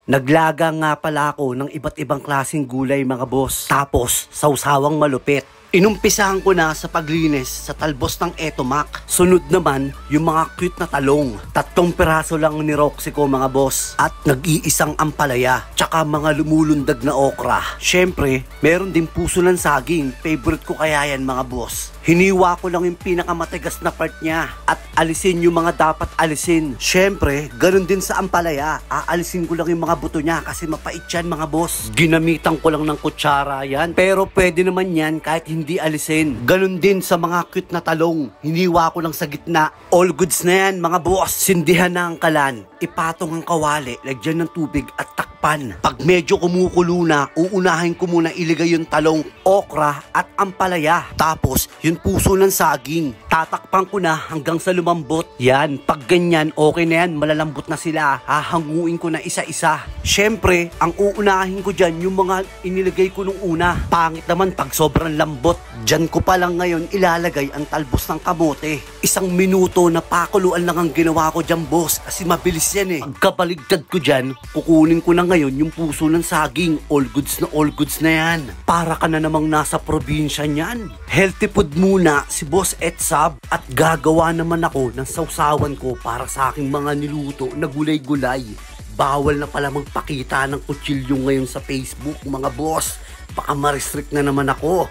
Naglaga nga pala ako ng iba't ibang klaseng gulay mga boss. Tapos, sawsawang malupit. Inumpisahan ko na sa paglinis sa talbos ng Etomac. Sunod naman, yung mga cute na talong. 3 piraso lang ni Roxy ko mga boss. At nag-iisang ampalaya. Tsaka mga lumulundag na okra. Syempre, meron din puso ng saging. Favorite ko kaya yan mga boss. Hiniwa ko lang yung pinakamatigas na part niya. At alisin yung mga dapat alisin. Syempre, ganun din sa ampalaya. Aalisin ko lang yung mga buto niya kasi mapait yan mga boss. Ginamitan ko lang ng kutsara yan. Pero pwede naman yan kahit hindi alisin. Ganun din sa mga cute na talong. Hiniwa ko lang sa gitna. All goods na yan mga boss. Sindihan na ang kalan. Ipatong ang kawali. Lagyan ng tubig at takpan. Pag medyo kumukulo na, uunahin ko muna iligay yung talong, okra at ampalaya. Tapos yung puso ng saging. Tatakpan ko na hanggang sa lumambot. Yan. Pag ganyan, okay na yan. Malalambot na sila. Hahanguin ko na isa-isa. Syempre, ang uunahin ko dyan yung mga inilagay ko nung una. Pangit naman pag sobrang lambot. Dyan ko pa lang ngayon ilalagay ang talbos ng kamote. 1 minuto na pakuluan lang ang ginawa ko dyan boss. Kasi mabilis yan eh. Pagkabaligtad ko dyan, kukunin ko na ngayon yung puso ng saging. All goods na yan. Para ka na namang nasa probinsya niyan. Healthy food muna si Boss Etsab. At gagawa naman ako ng sausawan ko para sa aking mga niluto na gulay-gulay. Bawal na pala magpakita ng kutsilyo ngayon sa Facebook mga boss. Baka ma-restrict na naman ako.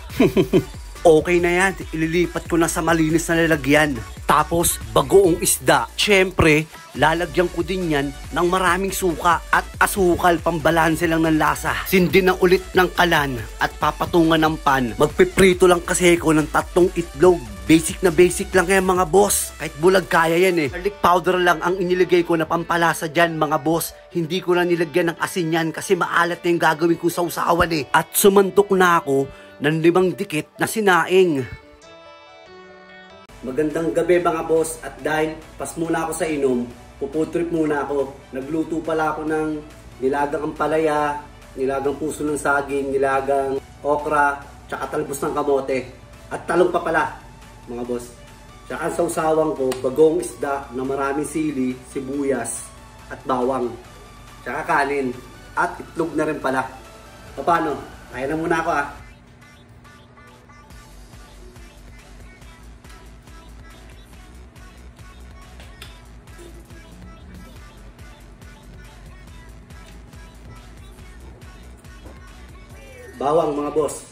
Okay na yan. Ililipat ko na sa malinis na lalagyan. Tapos, bagoong isda. Siyempre, lalagyan ko din yan ng maraming suka at asukal pambalanse lang ng lasa. Sindin na ulit ng kalan at papatungan ng pan. Magpiprito lang kasi ako ng 3 itlog. Basic na basic lang yan mga boss. Kahit bulag kaya yan eh. Garlic powder lang ang inilagay ko na pampalasa dyan mga boss. Hindi ko na nilagyan ng asin yan kasi maalat na yung gagawin kong sausawan eh. At sumantok na ako ng 5 dikit na sinaing. Magandang gabi mga boss. At dahil pas muna ako sa inom, puputrip muna ako. Nagluto pala ako ng nilagang ampalaya, nilagang puso ng saging, nilagang okra, tsaka talbos ng kamote. At talong pa pala mga boss. Tsaka ang sausawang ko, bagong isda na maraming sili, sibuyas at bawang. Tsaka kanin. At itlog na rin pala. Paano? Kaya na muna ako ah. Bawang mga boss.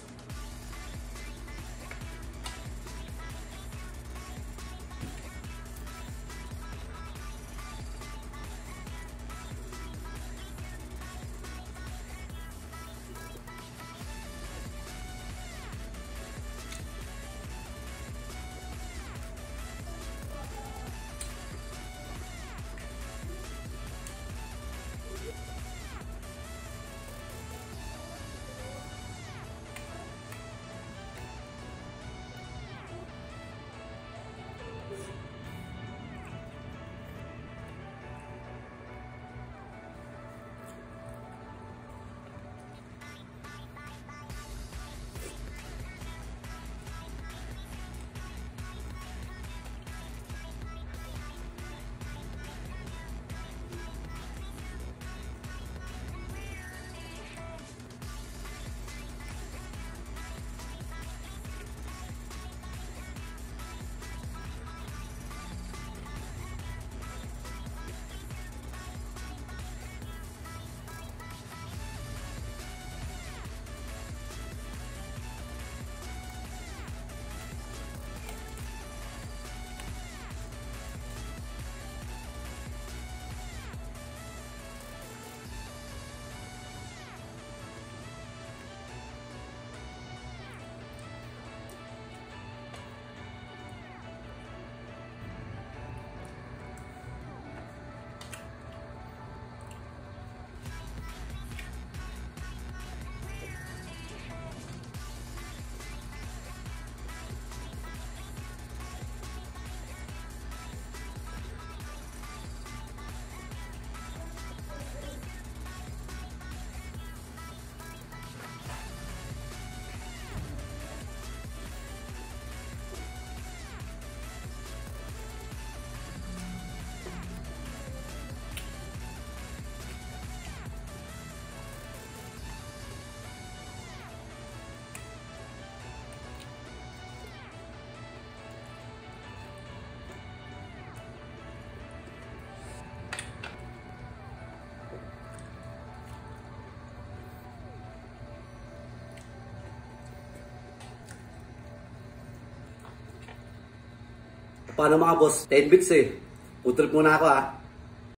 Paano mga boss? 10 bits eh. Putrip muna ako ah.